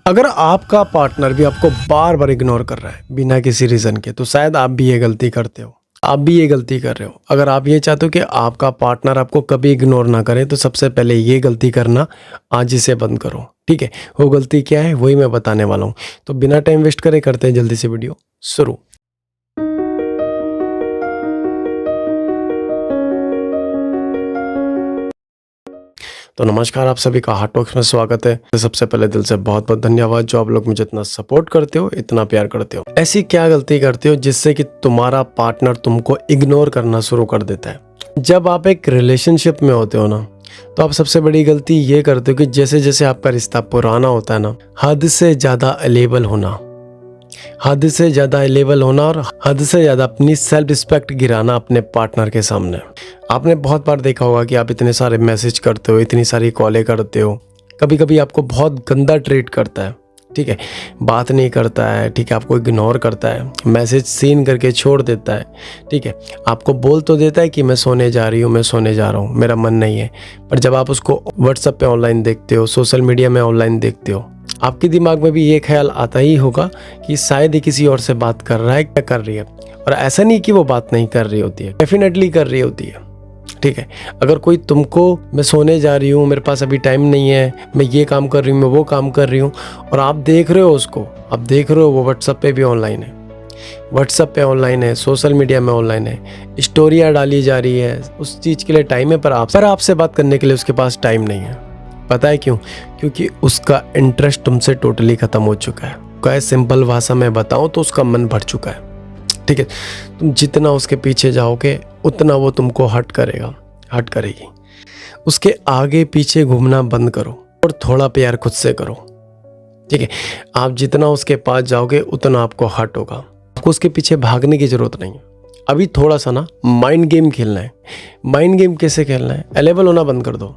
अगर आपका पार्टनर भी आपको बार बार इग्नोर कर रहा है बिना किसी रीज़न के, तो शायद आप भी ये गलती करते हो, आप भी ये गलती कर रहे हो। अगर आप ये चाहते हो कि आपका पार्टनर आपको कभी इग्नोर ना करे, तो सबसे पहले ये गलती करना आज ही से बंद करो, ठीक है। वो गलती क्या है वही मैं बताने वाला हूँ। तो बिना टाइम वेस्ट करे करते हैं जल्दी से वीडियो शुरू। तो नमस्कार, आप सभी का हार्ट टॉक्स में स्वागत है। तो सबसे पहले दिल से बहुत बहुत धन्यवाद जो आप लोग मुझे इतना सपोर्ट करते हो, इतना प्यार करते हो। ऐसी क्या गलती करते हो जिससे कि तुम्हारा पार्टनर तुमको इग्नोर करना शुरू कर देता है? जब आप एक रिलेशनशिप में होते हो ना, तो आप सबसे बड़ी गलती ये करते हो कि जैसे जैसे आपका रिश्ता पुराना होता है ना, हद से ज़्यादा अवेलेबल होना, हद से ज़्यादा अवेलेबल होना और हद से ज़्यादा अपनी सेल्फ रिस्पेक्ट गिराना अपने पार्टनर के सामने। आपने बहुत बार देखा होगा कि आप इतने सारे मैसेज करते हो, इतनी सारी कॉलें करते हो, कभी कभी आपको बहुत गंदा ट्रीट करता है, ठीक है, बात नहीं करता है, ठीक है, आपको इग्नोर करता है, मैसेज सीन करके छोड़ देता है, ठीक है, आपको बोल तो देता है कि मैं सोने जा रही हूँ, मैं सोने जा रहा हूँ, मेरा मन नहीं है, पर जब आप उसको व्हाट्सएप पे ऑनलाइन देखते हो, सोशल मीडिया में ऑनलाइन देखते हो, आपके दिमाग में भी ये ख्याल आता ही होगा कि शायद ये किसी और से बात कर रहा है, क्या कर रही है। और ऐसा नहीं कि वो बात नहीं कर रही होती है, डेफिनेटली कर रही होती है, ठीक है। अगर कोई तुमको मैं सोने जा रही हूँ, मेरे पास अभी टाइम नहीं है, मैं ये काम कर रही हूँ, मैं वो काम कर रही हूँ, और आप देख रहे हो उसको, आप देख रहे हो वो व्हाट्सएप पे भी ऑनलाइन है, व्हाट्सएप पे ऑनलाइन है, सोशल मीडिया में ऑनलाइन है, स्टोरियाँ डाली जा रही है, उस चीज़ के लिए टाइम है, पर आपसे बात करने के लिए उसके पास टाइम नहीं है। पता है क्यों? क्योंकि उसका इंटरेस्ट तुमसे टोटली ख़त्म हो चुका है। क्या सिंपल भाषा में बताऊँ तो उसका मन भर चुका है, ठीक है। तुम जितना उसके पीछे जाओगे उतना वो तुमको हट करेगी। उसके आगे पीछे घूमना बंद करो और थोड़ा प्यार खुद से करो, ठीक है। आप जितना उसके पास जाओगे उतना आपको हट होगा। आपको उसके पीछे भागने की ज़रूरत नहीं है। अभी थोड़ा सा ना माइंड गेम खेलना है। माइंड गेम कैसे खेलना है? अवेलेबल होना बंद कर दो,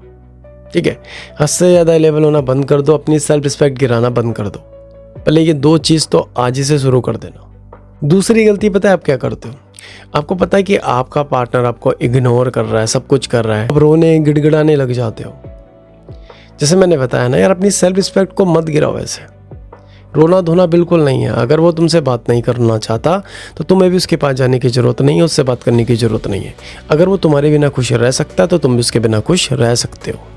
ठीक है। हद से ज़्यादा अवेलेबल होना बंद कर दो, अपनी सेल्फ रिस्पेक्ट गिराना बंद कर दो। पहले ये दो चीज़ तो आज ही से शुरू कर देना। दूसरी गलती पता है आप क्या करते हो? आपको पता है कि आपका पार्टनर आपको इग्नोर कर रहा है, सब कुछ कर रहा है, आप रोने गिड़गिड़ाने लग जाते हो। जैसे मैंने बताया ना यार, अपनी सेल्फ रिस्पेक्ट को मत गिराओ ऐसे। रोना धोना बिल्कुल नहीं है। अगर वो तुमसे बात नहीं करना चाहता तो तुम्हें भी उसके पास जाने की ज़रूरत नहीं है, उससे बात करने की ज़रूरत नहीं है। अगर वो तुम्हारे बिना खुश रह सकता है तो तुम भी उसके बिना खुश रह सकते हो।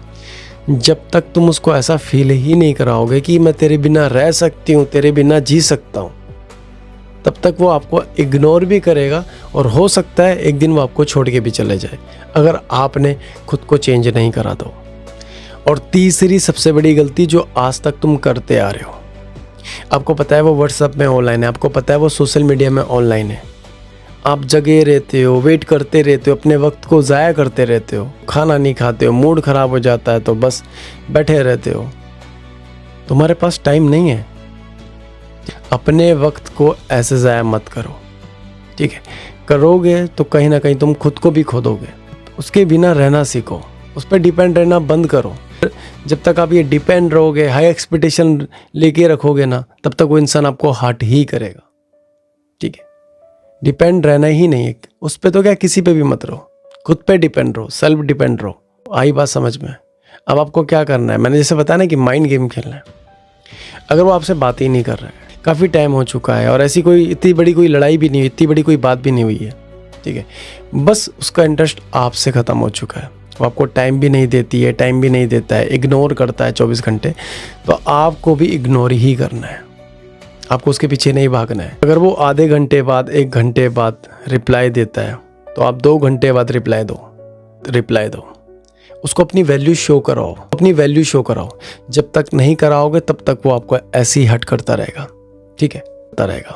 जब तक तुम उसको ऐसा फील ही नहीं कराओगे कि मैं तेरे बिना रह सकती हूँ, तेरे बिना जी सकता हूँ, तब तक वो आपको इग्नोर भी करेगा और हो सकता है एक दिन वो आपको छोड़ के भी चले जाए, अगर आपने खुद को चेंज नहीं करा तो। और तीसरी सबसे बड़ी गलती जो आज तक तुम करते आ रहे हो, आपको पता है वो व्हाट्सएप में ऑनलाइन है, आपको पता है वो सोशल मीडिया में ऑनलाइन है, आप जगे रहते हो, वेट करते रहते हो, अपने वक्त को ज़ाया करते रहते हो, खाना नहीं खाते हो, मूड ख़राब हो जाता है तो बस बैठे रहते हो। तुम्हारे पास टाइम नहीं है। अपने वक्त को ऐसे ज़ाया मत करो, ठीक है। करोगे तो कहीं ना कहीं तुम खुद को भी खो दोगे। उसके बिना रहना सीखो, उस पर डिपेंड रहना बंद करो। जब तक आप ये डिपेंड रहोगे, हाई एक्सपेक्टेशन लेके रखोगे ना, तब तक वो इंसान आपको हर्ट ही करेगा, ठीक है। डिपेंड रहना ही नहीं है उस पर, तो क्या किसी पे भी मत रहो, खुद पे डिपेंड रहो, सेल्फ डिपेंड रहो। आई बात समझ में? अब आपको क्या करना है, मैंने जैसे बताया ना कि माइंड गेम खेलना है। अगर वो आपसे बात ही नहीं कर रहा है, काफ़ी टाइम हो चुका है और ऐसी कोई इतनी बड़ी कोई लड़ाई भी नहीं हुई, इतनी बड़ी कोई बात भी नहीं हुई है, ठीक है, बस उसका इंटरेस्ट आपसे ख़त्म हो चुका है, वो आपको टाइम भी नहीं देती है, टाइम भी नहीं देता है, इग्नोर करता है 24 घंटे, तो आपको भी इग्नोर ही करना है। आपको उसके पीछे नहीं भागना है। अगर वो आधे घंटे बाद, 1 घंटे बाद रिप्लाई देता है तो आप 2 घंटे बाद रिप्लाई दो। उसको अपनी वैल्यू शो कराओ। जब तक नहीं कराओगे तब तक वो आपको ऐसे ही हट करता रहेगा, ठीक है,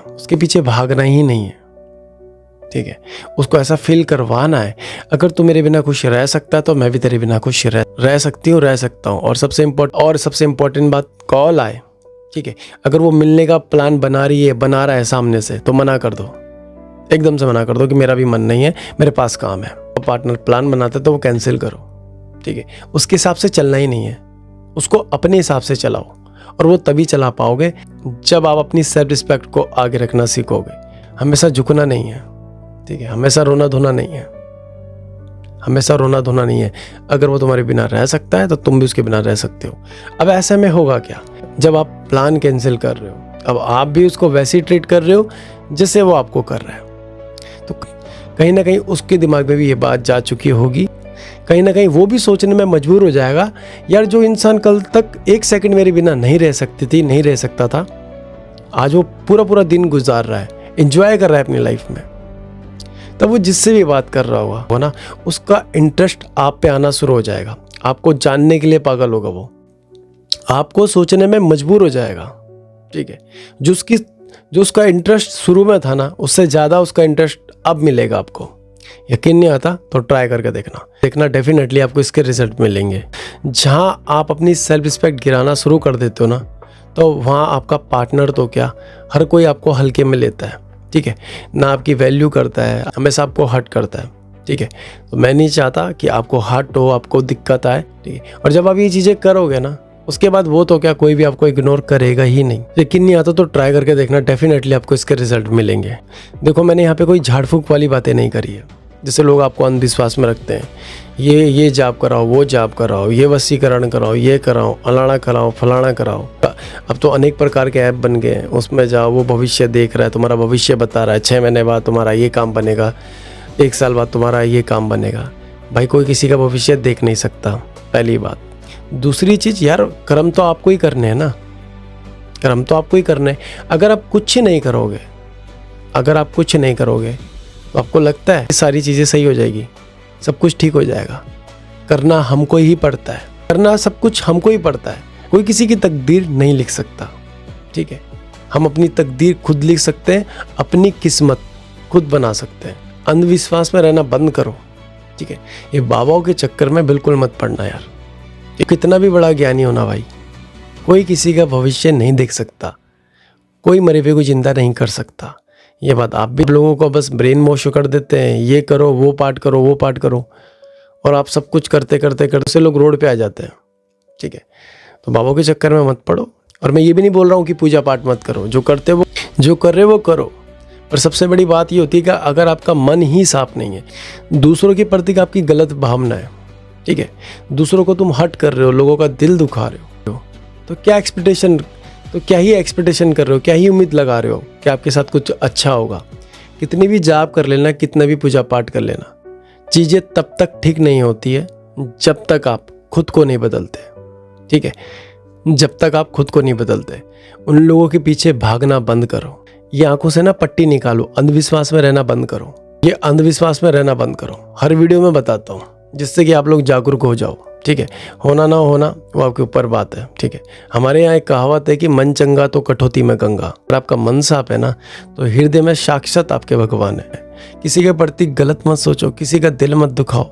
उसके पीछे भागना ही नहीं है, ठीक है। उसको ऐसा फील करवाना है, अगर तू मेरे बिना खुश रह सकता है तो मैं भी तेरे बिना खुश रह सकता हूँ। और सबसे इम्पोर्टेंट बात, कॉल आए, ठीक है, अगर वो मिलने का प्लान बना रहा है सामने से, तो मना कर दो, एकदम से मना कर दो कि मेरा भी मन नहीं है, मेरे पास काम है। पार्टनर प्लान बनाता है तो वो कैंसिल करो, ठीक है। उसके हिसाब से चलना ही नहीं है, उसको अपने हिसाब से चलाओ, और वो तभी चला पाओगे जब आप अपनी सेल्फ रिस्पेक्ट को आगे रखना सीखोगे। हमेशा झुकना नहीं है, ठीक है, हमेशा रोना धोना नहीं है। अगर वो तुम्हारे बिना रह सकता है तो तुम भी उसके बिना रह सकते हो। अब ऐसे में होगा क्या? जब आप प्लान कैंसिल कर रहे हो, अब आप भी उसको वैसे ही ट्रीट कर रहे हो जैसे वो आपको कर रहा है। तो कहीं ना कहीं उसके दिमाग में भी ये बात जा चुकी होगी, कहीं ना कहीं वो भी सोचने में मजबूर हो जाएगा, यार जो इंसान कल तक 1 सेकंड मेरे बिना नहीं रह सकती थी, नहीं रह सकता था, आज वो पूरा पूरा दिन गुजार रहा है, एंजॉय कर रहा है अपनी लाइफ में। तब वो जिससे भी बात कर रहा होगा वो ना, उसका इंटरेस्ट आप पे आना शुरू हो जाएगा, आपको जानने के लिए पागल होगा, वो आपको सोचने में मजबूर हो जाएगा। ठीक है, जो उसका इंटरेस्ट शुरू में था ना, उससे ज़्यादा उसका इंटरेस्ट अब मिलेगा आपको। यकीन नहीं आता तो ट्राई करके देखना डेफिनेटली आपको इसके रिजल्ट मिलेंगे। जहाँ आप अपनी सेल्फ रिस्पेक्ट गिराना शुरू कर देते हो ना, तो वहाँ आपका पार्टनर तो क्या, हर कोई आपको हल्के में लेता है। ठीक है, ना आपकी वैल्यू करता है, हमेशा आपको हर्ट करता है। ठीक है, तो मैं नहीं चाहता कि आपको हर्ट हो, आपको दिक्कत आए। ठीक है, और जब आप ये चीज़ें करोगे ना, उसके बाद वो तो क्या, कोई भी आपको इग्नोर करेगा ही नहीं। यकीन नहीं आता तो ट्राई करके देखना, डेफिनेटली आपको इसके रिजल्ट मिलेंगे। देखो, मैंने यहाँ पे कोई झाड़ फूक वाली बातें नहीं करी है, जैसे लोग आपको अंधविश्वास में रखते हैं, ये जाप कराओ, वो जाप कराओ, ये वसीकरण कराओ, ये कराओ, अलाना कराओ, फलाना कराओ। अब तो अनेक प्रकार के ऐप बन गए हैं, उसमें जाओ, वो भविष्य देख रहा है, तुम्हारा भविष्य बता रहा है, 6 महीने बाद तुम्हारा ये काम बनेगा, 1 साल बाद तुम्हारा ये काम बनेगा। भाई, कोई किसी का भविष्य देख नहीं सकता, पहली बात। दूसरी चीज़, यार कर्म तो आपको ही करने हैं ना, कर्म तो आपको ही करने हैं। अगर आप कुछ नहीं करोगे तो आपको लगता है सारी चीज़ें सही हो जाएगी, सब कुछ ठीक हो जाएगा? करना हमको ही पड़ता है, करना सब कुछ हमको ही पड़ता है। कोई किसी की तकदीर नहीं लिख सकता। ठीक है, हम अपनी तकदीर खुद लिख सकते हैं, अपनी किस्मत खुद बना सकते हैं। अंधविश्वास में रहना बंद करो। ठीक है, ये बाबाओं के चक्कर में बिल्कुल मत पड़ना यार। ये कितना भी बड़ा ज्ञानी होना भाई, कोई किसी का भविष्य नहीं देख सकता, कोई मरे हुए को जिंदा नहीं कर सकता। ये बात आप भी लोगों को बस ब्रेन वॉश कर देते हैं, ये करो, वो पाठ करो, और आप सब कुछ करते से लोग रोड पे आ जाते हैं। ठीक है, तो बाबा के चक्कर में मत पड़ो। और मैं ये भी नहीं बोल रहा हूँ कि पूजा पाठ मत करो, जो कर रहे वो करो। पर सबसे बड़ी बात ये होती है कि अगर आपका मन ही साफ नहीं है, दूसरों के प्रति आपकी गलत भावना है, ठीक है, दूसरों को तुम हर्ट कर रहे हो, लोगों का दिल दुखा रहे हो, तो क्या ही एक्सपेक्टेशन कर रहे हो, क्या ही उम्मीद लगा रहे हो कि आपके साथ कुछ अच्छा होगा? कितनी भी जाप कर लेना, कितना भी पूजा पाठ कर लेना, चीज़ें तब तक ठीक नहीं होती है जब तक आप खुद को नहीं बदलते। ठीक है, जब तक आप खुद को नहीं बदलते। उन लोगों के पीछे भागना बंद करो, ये आंखों से ना पट्टी निकालो, अंधविश्वास में रहना बंद करो, ये अंधविश्वास में रहना बंद करो। हर वीडियो में बताता हूँ, जिससे कि आप लोग जागरूक हो जाओ। ठीक है, होना ना होना वो आपके ऊपर बात है। ठीक है, हमारे यहाँ एक कहावत है कि मन चंगा तो कठौती में गंगा। अगर आपका मन साफ है ना, तो हृदय में साक्षात आपके भगवान है। किसी के प्रति गलत मत सोचो, किसी का दिल मत दुखाओ।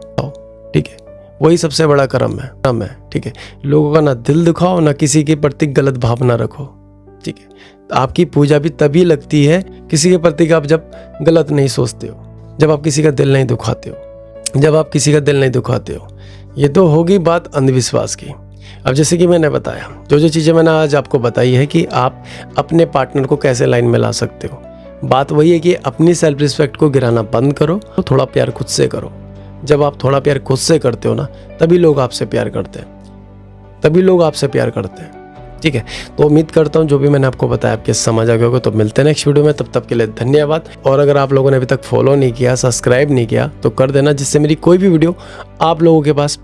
ठीक है, वही सबसे बड़ा कर्म है। ठीक है, लोगों का ना दिल दुखाओ, ना किसी के प्रति गलत भावना रखो। ठीक है, तो आपकी पूजा भी तभी लगती है किसी के प्रति आप जब गलत नहीं सोचते हो, जब आप किसी का दिल नहीं दुखाते हो, ये तो होगी बात अंधविश्वास की। अब जैसे कि मैंने बताया, जो चीज़ें मैंने आज आपको बताई है कि आप अपने पार्टनर को कैसे लाइन में ला सकते हो, बात वही है कि अपनी सेल्फ रिस्पेक्ट को गिराना बंद करो, तो थोड़ा प्यार खुद से करो। जब आप थोड़ा प्यार खुद से करते हो ना, तभी लोग आपसे प्यार करते हैं। ठीक है, तो उम्मीद करता हूँ जो भी मैंने आपको बताया आपके समझ आ गया होगा। तो मिलते हैं नेक्स्ट वीडियो में, तब तक के लिए धन्यवाद। और अगर आप लोगों ने अभी तक फॉलो नहीं किया, सब्सक्राइब नहीं किया, तो कर देना, जिससे मेरी कोई भी वीडियो आप लोगों के पास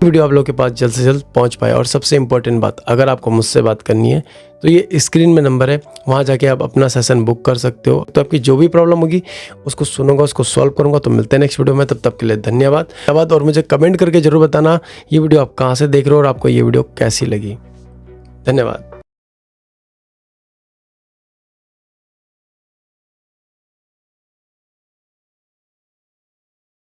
जल्द से जल्द पहुँच पाए। और सबसे इंपॉर्टेंट बात, अगर आपको मुझसे बात करनी है तो ये स्क्रीन में नंबर है, वहाँ जाके आप अपना सेशन बुक कर सकते हो। तो आपकी जो भी प्रॉब्लम होगी उसको सुनूंगा, उसको सॉल्व करूंगा। तो मिलते हैं नेक्स्ट वीडियो में, तब तक के लिए धन्यवाद। और मुझे कमेंट करके जरूर बताना ये वीडियो आप कहाँ से देख रहे हो और आपको ये वीडियो कैसी लगी। धन्यवाद।